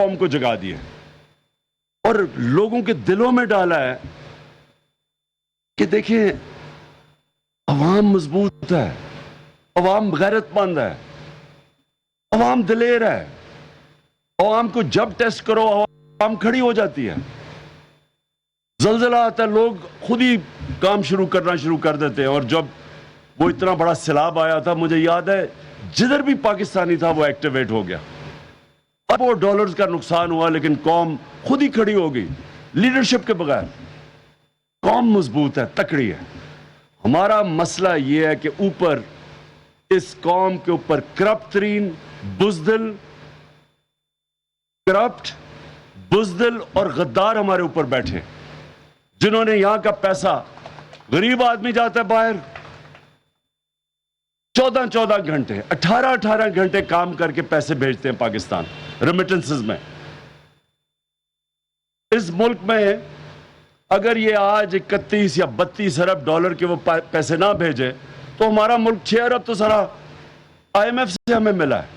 قوم کو جگا دیا اور لوگوں کے دلوں میں ڈالا ہے کہ دیکھیں عوام مضبوط ہے، عوام غیرت مند ہے، عوام دلیر ہے، عوام کو جب ٹیسٹ کرو عوام کھڑی ہو جاتی ہے، زلزلہ آتا ہے لوگ خود ہی کام شروع کر دیتے ہیں۔ اور جب وہ اتنا بڑا سیلاب آیا تھا، مجھے یاد ہے جدھر بھی پاکستانی تھا وہ ایکٹیویٹ ہو گیا، اب وہ ڈالرز کا نقصان ہوا لیکن قوم خود ہی کھڑی ہو گئی لیڈرشپ کے بغیر۔ قوم مضبوط ہے، تکڑی ہے۔ ہمارا مسئلہ یہ ہے کہ اوپر اس قوم کے اوپر کرپٹ ترین بزدل اور غدار ہمارے اوپر بیٹھے، جنہوں نے یہاں کا پیسہ، غریب آدمی جاتا ہے باہر 14 گھنٹے 18 گھنٹے کام کر کے پیسے بھیجتے ہیں پاکستان ریمیٹنسز میں۔ اس ملک میں اگر یہ آج 31 یا 32 ارب ڈالر کے وہ پیسے نہ بھیجے تو ہمارا ملک 6 ارب تو سارا IMF سے ہمیں ملا ہے۔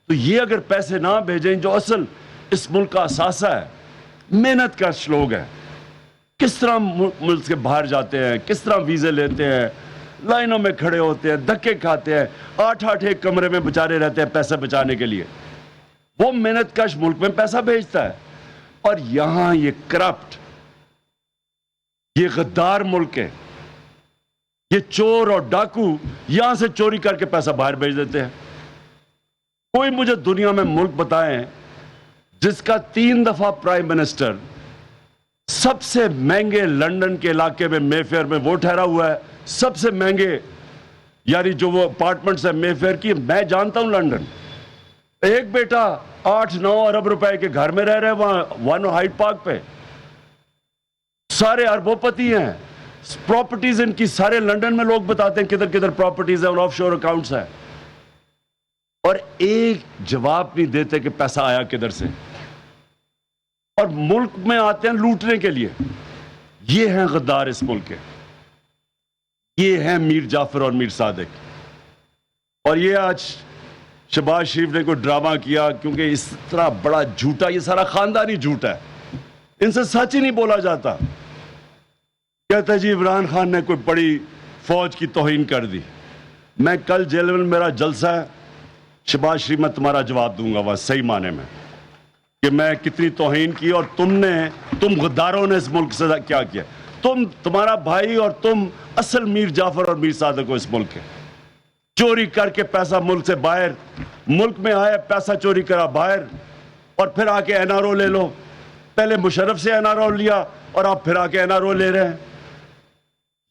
تو یہ اگر پیسے نہ بھیجیں، جو اصل اس ملک کا اثاثہ ہے، محنت کش لوگ ہیں، کس طرح ملک سے باہر جاتے ہیں، کس طرح ویزے لیتے ہیں، لائنوں میں کھڑے ہوتے ہیں، دھکے کھاتے ہیں، 8 ایک کمرے میں بچارے رہتے ہیں پیسے بچانے کے لیے، وہ محنت کش ملک میں پیسہ بھیجتا ہے۔ اور یہاں یہ کرپٹ، یہ غدار ملک ہے، یہ چور اور ڈاکو یہاں سے چوری کر کے پیسہ باہر بھیج دیتے ہیں۔ کوئی مجھے دنیا میں ملک بتائیں جس کا 3 دفعہ پرائم منسٹر سب سے مہنگے لنڈن کے علاقے میں مے فیئر میں وہ ٹھہرا ہوا ہے، سب سے مہنگے، یعنی جو وہ اپارٹمنٹس ہیں مے فیئر کی، میں جانتا ہوں لنڈن، ایک بیٹا 8-9 ارب روپے کے گھر میں رہ رہے وہاں 1 ہائیڈ پارک پہ، سارے اربوں پتی ہیں، پراپرٹیز ان کی سارے لنڈن میں لوگ بتاتے ہیں کدھر کدھر پراپرٹیز ہیں اور آف شور اکاؤنٹس ہیں، اور ایک جواب نہیں دیتے کہ پیسہ آیا کدھر سے، اور ملک میں آتے ہیں لوٹنے کے لیے۔ یہ ہیں غدار اس ملک کے، یہ ہیں میر جعفر اور میر صادق۔ اور یہ آج شہباز شریف نے کوئی ڈرامہ کیا، کیونکہ اس طرح بڑا جھوٹا، یہ سارا خاندانی جھوٹ ہے، ان سے سچ ہی نہیں بولا جاتا۔ کہتا ہے جی عمران خان نے کوئی بڑی فوج کی توہین کر دی۔ میں کل جیل میں میرا جلسہ ہے، شہباز شریف میں تمہارا جواب دوں گا وہ صحیح معنی میں کہ میں کتنی توہین کی، اور تم غداروں نے اس ملک سے کیا کیا۔ تمہارا بھائی اور تم اصل میر جعفر اور میر صادق ہو اس ملک کے، چوری کر کے پیسہ ملک سے باہر، ملک میں آیا پیسہ چوری کرا باہر، اور پھر آ کے NRO لے لو۔ پہلے مشرف سے NRO لیا اور آپ پھر آ کے NRO لے رہے ہیں۔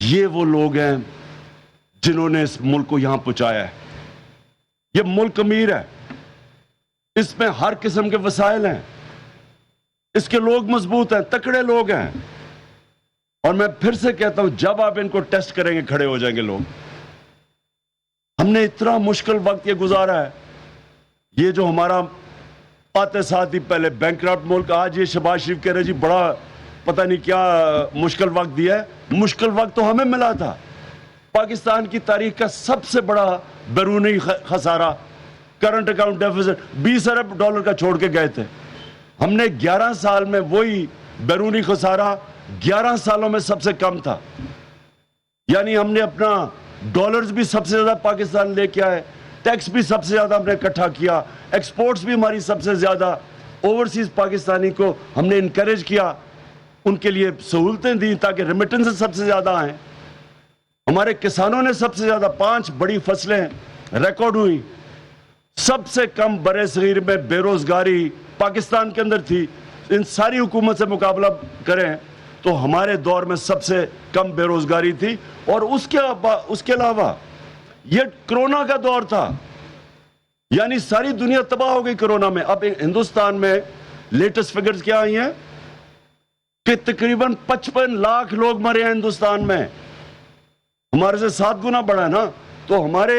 یہ وہ لوگ ہیں جنہوں نے اس ملک کو یہاں پہنچایا ہے۔ یہ ملک امیر ہے، اس میں ہر قسم کے وسائل ہیں، اس کے لوگ مضبوط ہیں، تکڑے لوگ ہیں، اور میں پھر سے کہتا ہوں جب آپ ان کو ٹیسٹ کریں گے کھڑے ہو جائیں گے لوگ۔ ہم نے اتنا مشکل وقت یہ گزارا ہے، یہ جو ہمارا آتے ساتھ ہی پہلے بینکرپٹ ملک، آج یہ شہباز شریف کہہ رہے جی بڑا پتہ نہیں کیا مشکل وقت دیا ہے۔ مشکل وقت تو ہمیں ملا تھا۔ پاکستان کی تاریخ کا سب سے بڑا بیرونی خسارہ، کرنٹ اکاؤنٹ ڈیفیسٹ 20 ارب ڈالر کا چھوڑ کے گئے تھے۔ ہم نے 11 سال میں وہی بیرونی خسارہ 11 سالوں میں سب سے کم تھا، یعنی ہم نے اپنا ڈالرز بھی سب سے زیادہ پاکستان لے کے آئے، ٹیکس بھی سب سے زیادہ ہم نے اکٹھا کیا، ایکسپورٹس بھی ہماری سب سے زیادہ، اوورسیز پاکستانی کو ہم نے انکریج کیا، ان کے لیے سہولتیں دیں تاکہ ریمیٹنس سب سے زیادہ آئیں۔ ہمارے کسانوں نے سب سے زیادہ 5 بڑی فصلیں ریکارڈ ہوئی، سب سے کم برے صغیر میں بے روزگاری پاکستان کے اندر تھی۔ ان ساری حکومت سے مقابلہ کریں تو ہمارے دور میں سب سے کم بے روزگاری تھی، اور اس کے علاوہ یہ کرونا کا دور تھا، یعنی ساری دنیا تباہ ہو گئی کرونا میں۔ اب ہندوستان میں لیٹسٹ فگرز کیا آئی ہیں کہ تقریباً 55 لاکھ لوگ مرے ہیں ہندوستان میں، ہمارے سے 7 گنا بڑا ہے نا۔ تو ہمارے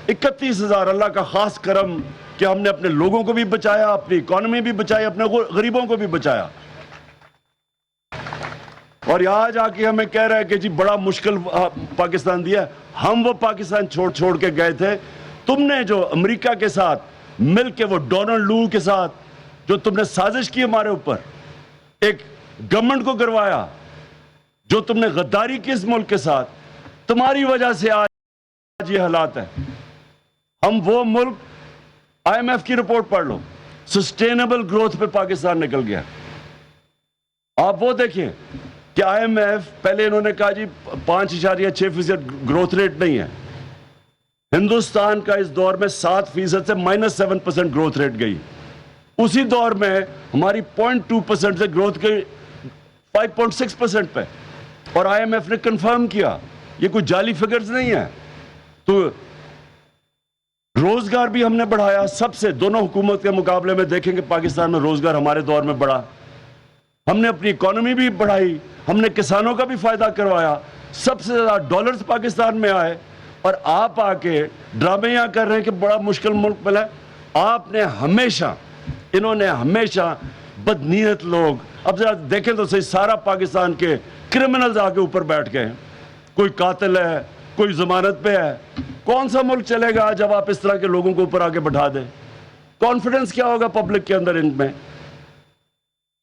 31,000، اللہ کا خاص کرم کہ ہم نے اپنے لوگوں کو بھی بچایا، اپنی اکانومی بھی بچائی، اپنے غریبوں کو بھی بچایا۔ اور آج آ کے ہمیں کہہ رہا ہے کہ جی بڑا مشکل پاکستان دیا۔ ہم وہ پاکستان چھوڑ کے گئے تھے، تم نے جو امریکہ کے ساتھ مل کے وہ ڈونلڈ لو کے ساتھ جو تم نے سازش کی ہمارے اوپر، ایک گورنمنٹ کو گروایا، جو تم نے غداری کی اس ملک کے ساتھ، تمہاری وجہ سے آج یہ حالات ہے۔ ہم وہ ملک، آئی ایم ایف کی رپورٹ پڑھ لو، سسٹینیبل گروتھ پہ پاکستان نکل گیا۔ آپ وہ دیکھیں کہ آئی ایم ایف پہلے انہوں نے کہا جی 5.6% گروتھ ریٹ نہیں ہے، ہندوستان کا اس دور میں 7% سے -7% گروتھ ریٹ گئی۔ اسی دور میں ہماری 0.2% سے گروتھ گئی 5.6% پہ، اور آئی ایم ایف نے کنفرم کیا یہ کوئی جعلی فگرز نہیں ہے۔ تو روزگار بھی ہم نے بڑھایا، سب سے دونوں حکومت کے مقابلے میں دیکھیں کہ پاکستان میں روزگار ہمارے دور میں بڑھا، ہم نے اپنی اکانومی بھی بڑھائی، ہم نے کسانوں کا بھی فائدہ کروایا، سب سے زیادہ ڈالرز پاکستان میں آئے، اور آپ آ کے ڈرامے یہاں کر رہے ہیں کہ بڑا مشکل ملک ملا ہے۔ آپ نے ہمیشہ، انہوں نے ہمیشہ بدنیت لوگ، اب ذرا دیکھیں تو صحیح، سارا پاکستان کے کرمنلز آ کے اوپر بیٹھ گئے ہیں، کوئی قاتل ہے، کوئی ضمانت پہ ہے۔ کون سا ملک چلے گا جب آپ اس طرح کے لوگوں کو اوپر آ کے بٹھا دیں؟ کانفیڈنس کیا ہوگا پبلک کے اندر ان میں؟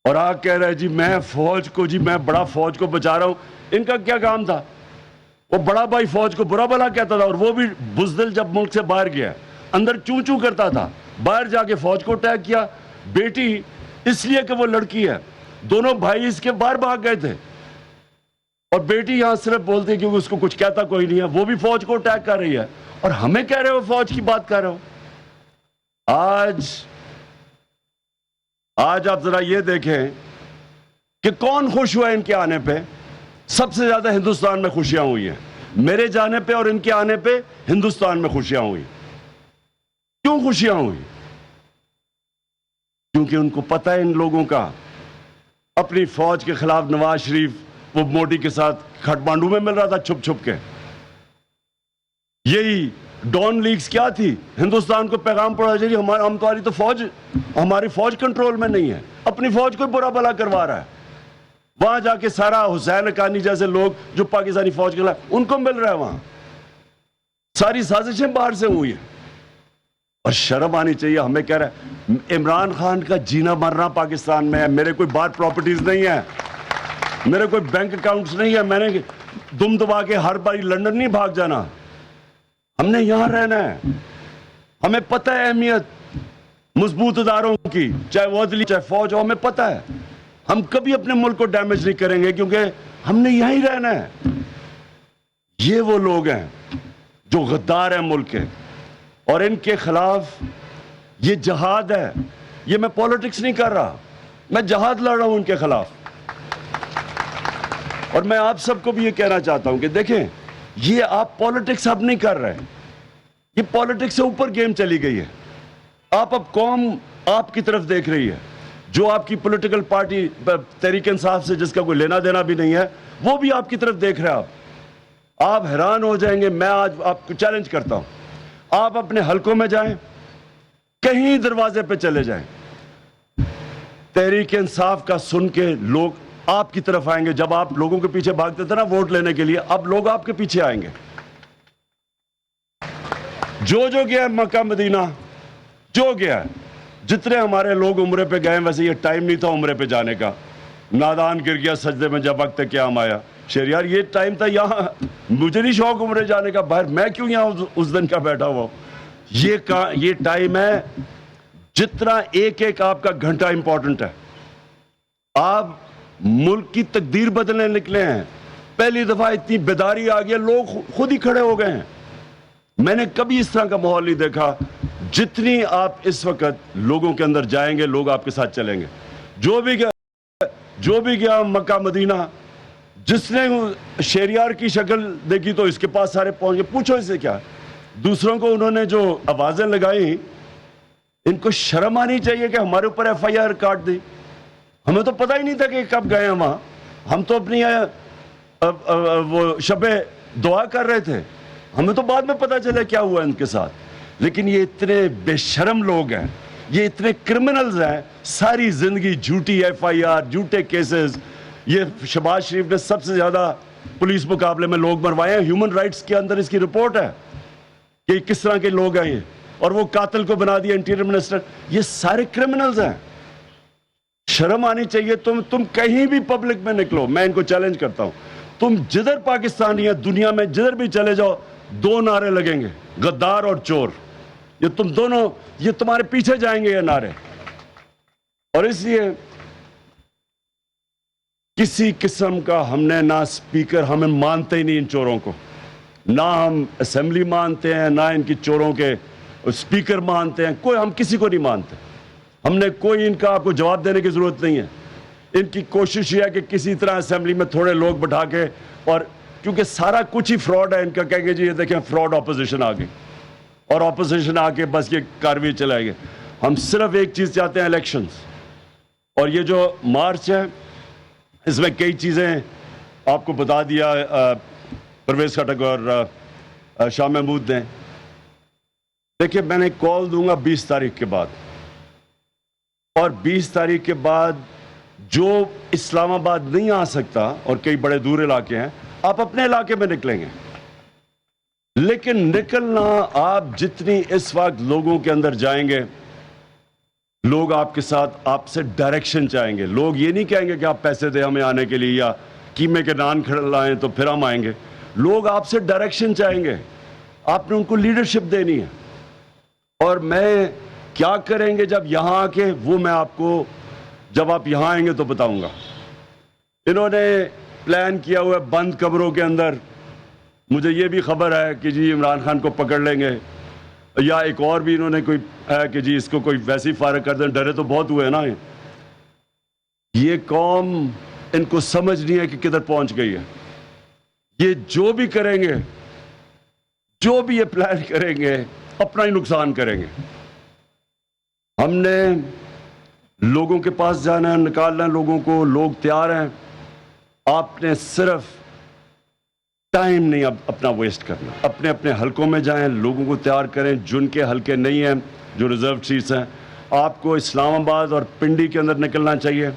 اور آپ کہہ رہے جی میں فوج کو، جی میں بڑا فوج کو بچا رہا ہوں۔ ان کا کیا کام تھا؟ وہ بڑا بھائی فوج کو برا بھلا کہتا تھا، اور وہ بھی بزدل جب ملک سے باہر گیا اندر چوں چوں کرتا تھا، باہر جا کے فوج کو اٹیک کیا۔ بیٹی اس لیے کہ وہ لڑکی ہے، دونوں بھائی اس کے باہر بھاگ گئے تھے، اور بیٹی یہاں صرف بولتی ہے کیونکہ اس کو کچھ کہتا کوئی نہیں ہے، وہ بھی فوج کو اٹیک کر رہی ہے، اور ہمیں کہہ رہے ہو فوج کی بات کر رہے ہو۔ آج آپ ذرا یہ دیکھیں کہ کون خوش ہوا ان کے آنے پہ؟ سب سے زیادہ ہندوستان میں خوشیاں ہوئی ہیں، میرے جانے پہ اور ان کے آنے پہ ہندوستان میں خوشیاں ہوئی۔ کیوں خوشیاں ہوئی؟ کیونکہ ان کو پتہ ہے ان لوگوں کا، اپنی فوج کے خلاف نواز شریف وہ موڈی کے ساتھ کھٹمانڈو میں مل رہا تھا چھپ چھپ کے۔ یہی ڈون لیگز کیا تھی؟ ہندوستان کو پیغام پڑا جی ہماری تو فوج، ہماری فوج کنٹرول میں نہیں ہے، اپنی فوج کو برا بھلا کروا رہا ہے۔ وہاں جا کے سارا حسین حقانی جیسے لوگ جو پاکستانی فوج کے خلاف، ان کو مل رہا ہے وہاں۔ ساری سازشیں باہر سے ہوئی ہیں، اور شرم آنی چاہیے۔ ہمیں کہہ رہا ہے عمران خان کا جینا مرنا پاکستان میں ہے، میرے کوئی باہر پراپرٹیز نہیں ہے، میرے کوئی بینک اکاؤنٹس نہیں ہے، میں نے دم دبا کے ہر باری لندن نہیں بھاگ جانا، ہم نے یہاں رہنا ہے۔ ہمیں پتہ ہے اہمیت مضبوط اداروں کی، چاہے وہ عدلی چاہے فوج ہو، ہمیں پتہ ہے ہم کبھی اپنے ملک کو ڈیمیج نہیں کریں گے، کیونکہ ہم نے یہاں ہی رہنا ہے۔ یہ وہ لوگ ہیں جو غدار ہیں ملک کے، اور ان کے خلاف یہ جہاد ہے۔ یہ میں پولیٹکس نہیں کر رہا، میں جہاد لڑ رہا ہوں ان کے خلاف۔ اور میں آپ سب کو بھی یہ کہنا چاہتا ہوں کہ دیکھیں، یہ آپ پولیٹکس اب نہیں کر رہے، یہ پولیٹکس سے اوپر گیم چلی گئی ہے۔ آپ اب قوم آپ کی طرف دیکھ رہی ہے، جو آپ کی پولیٹیکل پارٹی تحریک انصاف سے جس کا کوئی لینا دینا بھی نہیں ہے، وہ بھی آپ کی طرف دیکھ رہے ہیں۔ آپ حیران ہو جائیں گے۔ میں آج آپ کو چیلنج کرتا ہوں، آپ اپنے حلقوں میں جائیں، کہیں دروازے پہ چلے جائیں، تحریک انصاف کا سن کے لوگ آپ کی طرف آئیں گے۔ جب آپ لوگوں کے پیچھے بھاگتے تھے نا ووٹ لینے کے لیے، اب لوگ آپ کے پیچھے آئیں گے۔ جو گیا مکہ مدینہ، جو گیا، جتنے ہمارے لوگ عمرے پہ گئے، ویسے یہ ٹائم نہیں تھا عمرے پہ جانے کا، نادان گر گیا سجدے میں جب وقت قیام آیا۔ شہریار یہ ٹائم تھا، یہاں مجھے نہیں شوق عمرے جانے کا، باہر میں کیوں یہاں اس دن کا بیٹھا ہوا ہوں۔ یہ ٹائم ہے، جتنا ایک ایک آپ کا گھنٹہ امپورٹنٹ ہے۔ آپ ملک کی تقدیر بدلنے نکلے ہیں۔ پہلی دفعہ اتنی بیداری آ گئی، لوگ خود ہی کھڑے ہو گئے ہیں۔ میں نے کبھی اس طرح کا ماحول نہیں دیکھا۔ جتنی آپ اس وقت لوگوں کے اندر جائیں گے، لوگ آپ کے ساتھ چلیں گے۔ جو بھی گیا مکہ مدینہ، جس نے شہریار کی شکل دیکھی تو اس کے پاس سارے پہنچ گئے، پوچھو اس سے کیا۔ دوسروں کو انہوں نے جو آوازیں لگائیں، ان کو شرم آنی چاہیے کہ ہمارے اوپر ایف آئی آر کاٹ دی۔ ہمیں تو پتہ ہی نہیں تھا کہ کب گئے ہیں وہاں، ہم تو اپنی وہ شب دعا کر رہے تھے، ہمیں تو بعد میں پتہ چلا کیا ہوا ان کے ساتھ۔ لیکن یہ اتنے بے شرم لوگ ہیں، یہ اتنے کرمنلز ہیں، ساری زندگی جھوٹی ایف آئی آر، جھوٹے کیسز۔ یہ شہباز شریف نے سب سے زیادہ پولیس مقابلے میں لوگ مروائے ہیں، ہیومن رائٹس کے اندر اس کی رپورٹ ہے کہ کس طرح کے لوگ ہیں یہ، اور وہ قاتل کو بنا دیا انٹیریئر منسٹر۔ یہ سارے کرمنلز ہیں، شرم آنی چاہیے. تم کہیں بھی پبلک میں نکلو, میں ان کو چیلنج کرتا ہوں, تم جدھر پاکستانی ہے دنیا میں جدھر بھی چلے جاؤ, 2 نعرے لگیں گے, غدار اور چور. یہ تم دونوں, یہ تمہارے پیچھے جائیں گے یہ نعرے. اور اس لیے کسی قسم کا ہم نے نہ سپیکر, ہمیں مانتے ہی نہیں ان چوروں کو, نہ ہم اسمبلی مانتے ہیں, نہ ان کی چوروں کے سپیکر مانتے ہیں, کوئی, ہم کسی کو نہیں مانتے. ہم نے کوئی ان کا آپ کو جواب دینے کی ضرورت نہیں ہے. ان کی کوشش یہ ہے کہ کسی طرح اسمبلی میں تھوڑے لوگ بٹھا کے, اور کیونکہ سارا کچھ ہی فراڈ ہے ان کا, کہیں گے جی یہ دیکھیں فراڈ اپوزیشن آ گئی, اور اپوزیشن آ کے بس یہ کارروائی چلائے گے. ہم صرف ایک چیز چاہتے ہیں, الیکشنز. اور یہ جو مارچ ہے اس میں کئی چیزیں آپ کو بتا دیا پرویز خٹک اور شاہ محمود نے. دیکھیں میں نے کال دوں گا 20 تاریخ کے بعد, اور 20 تاریخ کے بعد جو اسلام آباد نہیں آ سکتا, اور کئی بڑے دور علاقے ہیں, آپ اپنے علاقے میں نکلیں گے. لیکن نکلنا, آپ جتنی اس وقت لوگوں کے اندر جائیں گے, لوگ آپ کے ساتھ, آپ سے ڈائریکشن چاہیں گے. لوگ یہ نہیں کہیں گے کہ آپ پیسے دیں ہمیں آنے کے لیے, یا قیمے کے نان کھلائیں تو پھر ہم آئیں گے. لوگ آپ سے ڈائریکشن چاہیں گے, آپ نے ان کو لیڈرشپ دینی ہے. اور میں کیا کریں گے جب یہاں آ کے, وہ میں آپ کو جب آپ یہاں آئیں گے تو بتاؤں گا. انہوں نے پلان کیا ہوا ہے بند کمروں کے اندر. مجھے یہ بھی خبر ہے کہ جی عمران خان کو پکڑ لیں گے, یا ایک اور بھی انہوں نے کوئی ہے کہ جی اس کو کوئی ویسی فارغ کر دیں. ڈرے تو بہت ہوئے نا. یہ قوم, ان کو سمجھ نہیں ہے کہ کدھر پہنچ گئی ہے. یہ جو بھی کریں گے, جو بھی یہ پلان کریں گے, اپنا ہی نقصان کریں گے. ہم نے لوگوں کے پاس جانا ہے, نکالنا ہے لوگوں کو, لوگ تیار ہیں. آپ نے صرف ٹائم نہیں اپنا ویسٹ کرنا. اپنے اپنے حلقوں میں جائیں, لوگوں کو تیار کریں. جن کے حلقے نہیں ہیں, جو ریزرو سیٹس ہیں, آپ کو اسلام آباد اور پنڈی کے اندر نکلنا چاہیے.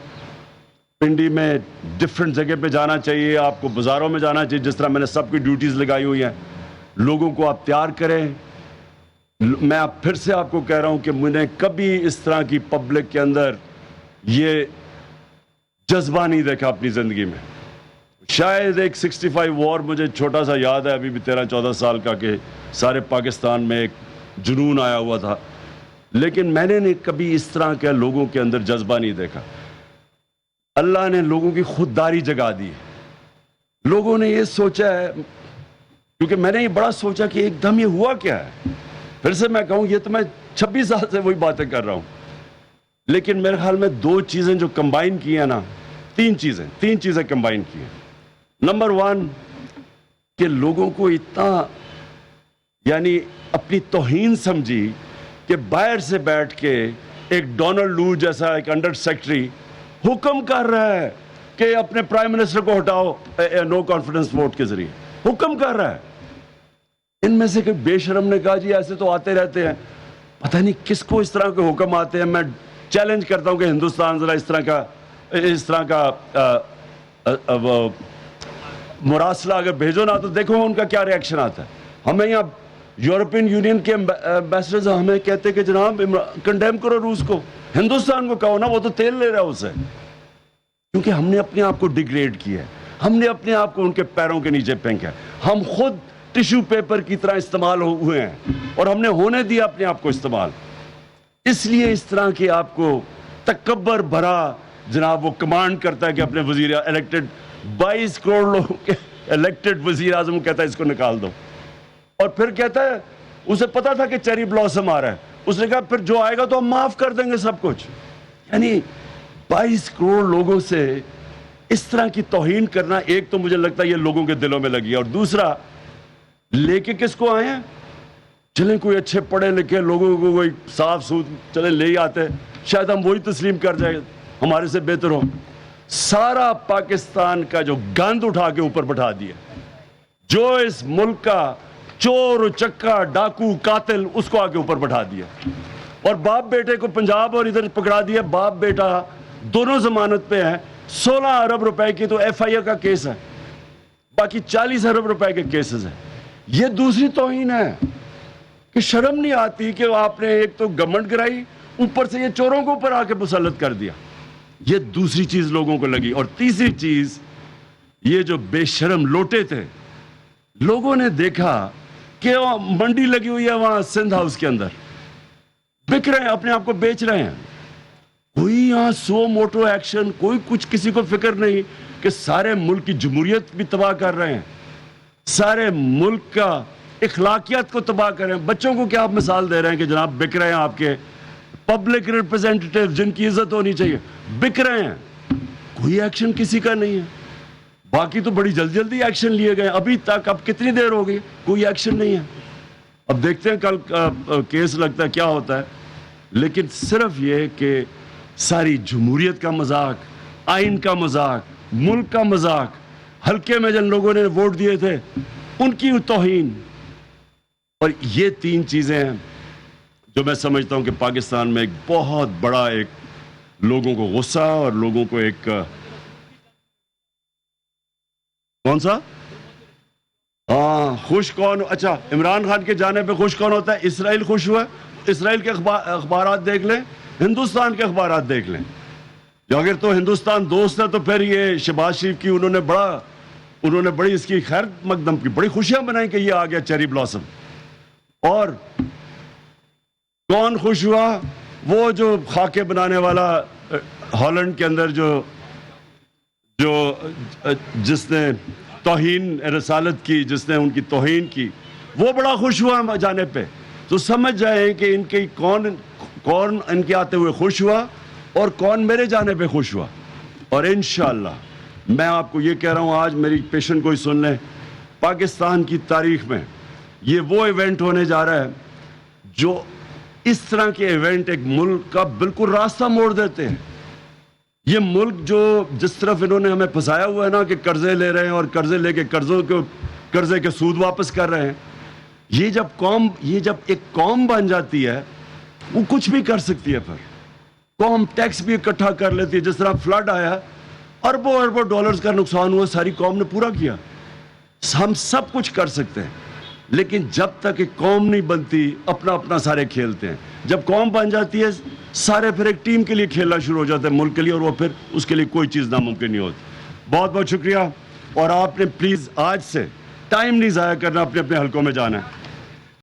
پنڈی میں ڈفرینٹ جگہ پہ جانا چاہیے, آپ کو بازاروں میں جانا چاہیے, جس طرح میں نے سب کی ڈیوٹیز لگائی ہوئی ہیں. لوگوں کو آپ تیار کریں. میں پھر سے آپ کو کہہ رہا ہوں کہ میں نے کبھی اس طرح کی پبلک کے اندر یہ جذبہ نہیں دیکھا اپنی زندگی میں. شاید ایک 65 وار مجھے چھوٹا سا یاد ہے, ابھی بھی 13-14 سال کا, کہ سارے پاکستان میں ایک جنون آیا ہوا تھا. لیکن میں نے کبھی اس طرح کے لوگوں کے اندر جذبہ نہیں دیکھا. اللہ نے لوگوں کی خودداری جگا دی. لوگوں نے یہ سوچا ہے, کیونکہ میں نے یہ بڑا سوچا کہ ایک دم یہ ہوا کیا ہے. پھر سے میں کہوں, یہ تو میں 26 سال سے وہی باتیں کر رہا ہوں. لیکن میرے خیال میں 2 چیزیں جو کمبائن کی ہیں نا, 3 چیزیں کمبائن کی ہیں. نمبر 1 کہ لوگوں کو اتنا یعنی اپنی توہین سمجھی کہ باہر سے بیٹھ کے ایک ڈونلڈ لو جیسا ایک انڈر سیکرٹری حکم کر رہا ہے کہ اپنے پرائم منسٹر کو ہٹاؤ نو کانفیڈنس ووٹ کے ذریعے. حکم کر رہا ہے. ان میں سے کہ بے شرم نے کہا جی ایسے تو آتے رہتے ہیں, پتہ نہیں کس کو اس طرح کے حکم آتے ہیں. میں چیلنج کرتا ہوں کہ ہندوستان ذرا اس طرح کا مراسلہ اگر بھیجو نا تو دیکھو ان کا کیا ریاکشن آتا ہے. ہمیں یہاں یورپین یونین کے ایمبیسڈرز ہمیں کہتے کہ جناب کنڈیم کرو روس کو. ہندوستان کو کہو نا, وہ تو تیل لے رہا ہے اسے. کیونکہ ہم نے اپنے آپ کو ڈیگریڈ کیا ہے, ہم نے اپنے آپ کو ان کے پیروں کے نیچے پھینکا ہے. ہم خود ٹیشو پیپر کی طرح استعمال ہوئے ہیں, اور ہم نے ہونے دیا اپنے آپ کو استعمال. اس لیے اس طرح کی آپ کو تکبر بھرا جناب وہ کمانڈ کرتا ہے کہ اپنے وزیر الیکٹڈ 22 کروڑ لوگوں کے الیکٹڈ وزیر اعظم کہتا ہے اس کو نکال دو. اور پھر کہتا ہے اسے پتا تھا کہ چیری بلاسم آ رہا ہے, اس نے کہا پھر جو آئے گا تو ہم معاف کر دیں گے سب کچھ. یعنی 22 کروڑ لوگوں سے اس طرح کی توہین کرنا, ایک تو مجھے لگتا ہے یہ لوگوں کے دلوں میں لگی ہے, اور دوسرا لے کے کس کو آئے ہیں, چلیں کوئی اچھے پڑھے لکھے لوگوں کو کوئی صاف سوتھ چلیں لے ہی آتے, شاید ہم وہی تسلیم کر جائیں, ہمارے سے بہتر ہو. سارا پاکستان کا جو گند اٹھا کے اوپر بٹھا دیا, جو اس ملک کا چور چکا ڈاکو قاتل, اس کو آگے اوپر بٹھا دیا. اور باپ بیٹے کو پنجاب اور ادھر پکڑا دیا. باپ بیٹا دونوں ضمانت پہ ہیں. 16 ارب روپے کی تو ایف آئی اے کا کیس ہے, باقی 40 ارب روپے کے کیسز ہیں. یہ دوسری توہین ہے کہ شرم نہیں آتی کہ آپ نے ایک تو گورنمنٹ گرائی, اوپر سے یہ چوروں کو اوپر آ کے مسلط کر دیا. یہ دوسری چیز لوگوں کو لگی. اور تیسری چیز, یہ جو بے شرم لوٹے تھے, لوگوں نے دیکھا کہ منڈی لگی ہوئی ہے وہاں سندھ ہاؤس کے اندر, بک رہے ہیں, اپنے آپ کو بیچ رہے ہیں. کوئی یہاں سو موٹو ایکشن, کوئی کچھ, کسی کو فکر نہیں کہ سارے ملک کی جمہوریت بھی تباہ کر رہے ہیں, سارے ملک کا اخلاقیات کو تباہ کر رہے ہیں. بچوں کو کیا آپ مثال دے رہے ہیں کہ جناب بک رہے ہیں, آپ کے پبلک ریپرزینٹیٹیو جن کی عزت ہونی چاہیے بک رہے ہیں. کوئی ایکشن کسی کا نہیں ہے. باقی تو بڑی جلدی جلدی ایکشن لیے گئے, ابھی تک اب کتنی دیر ہو گئی, کوئی ایکشن نہیں ہے. اب دیکھتے ہیں کل کیس لگتا ہے کیا ہوتا ہے. لیکن صرف یہ کہ ساری جمہوریت کا مذاق, آئین کا مذاق, ملک کا مذاق, ہلکے میں جن لوگوں نے ووٹ دیے تھے ان کی توہین, اور یہ تین چیزیں ہیں جو میں سمجھتا ہوں کہ پاکستان میں ایک بہت بڑا ایک لوگوں کو غصہ اور لوگوں کو ایک کون سا خوش کون, اچھا عمران خان کے جانے پہ خوش کون ہوتا ہے؟ اسرائیل خوش ہوا. اسرائیل کے اخبارات دیکھ لیں, ہندوستان کے اخبارات دیکھ لیں. جو اگر تو ہندوستان دوست ہے تو پھر یہ شہباز شریف کی انہوں نے بڑی اس کی خیر مقدم کی, بڑی خوشیاں منائی کہ یہ آ گیا چیری بلاسم. اور کون خوش ہوا؟ وہ جو خاکے بنانے والا ہالینڈ کے اندر جس نے توہین رسالت کی, جس نے ان کی توہین کی, وہ بڑا خوش ہوا جانے پہ. تو سمجھ جائیں کہ ان کی کون ان کے آتے ہوئے خوش ہوا اور کون میرے جانے پہ خوش ہوا. اور انشاءاللہ میں آپ کو یہ کہہ رہا ہوں, آج میری پیشن کو ہی سن لیں, پاکستان کی تاریخ میں یہ وہ ایونٹ ہونے جا رہا ہے جو اس طرح کے ایونٹ ایک ملک کا بالکل راستہ موڑ دیتے ہیں. یہ ملک جو جس طرف انہوں نے ہمیں پھنسایا ہوا ہے نا کہ قرضے لے رہے ہیں اور قرضے لے کے قرضے کے سود واپس کر رہے ہیں, یہ جب ایک قوم بن جاتی ہے وہ کچھ بھی کر سکتی ہے. پھر قوم ٹیکس بھی اکٹھا کر لیتی ہے. جس طرح فلڈ آیا, اربوں ڈالرز کا نقصان ہوا, ساری قوم نے پورا کیا. ہم سب کچھ کر سکتے ہیں, لیکن جب تک ایک قوم نہیں بنتی اپنا اپنا سارے کھیلتے ہیں. جب قوم بن جاتی ہے سارے پھر ایک ٹیم کے لیے کھیلنا شروع ہو جاتے ہیں, ملک کے لیے, اور وہ پھر اس کے لیے کوئی چیز ناممکن نہیں ہوتی. بہت بہت شکریہ. اور آپ نے پلیز آج سے ٹائم نہیں ضائع کرنا, اپنے اپنے حلقوں میں جانا ہے.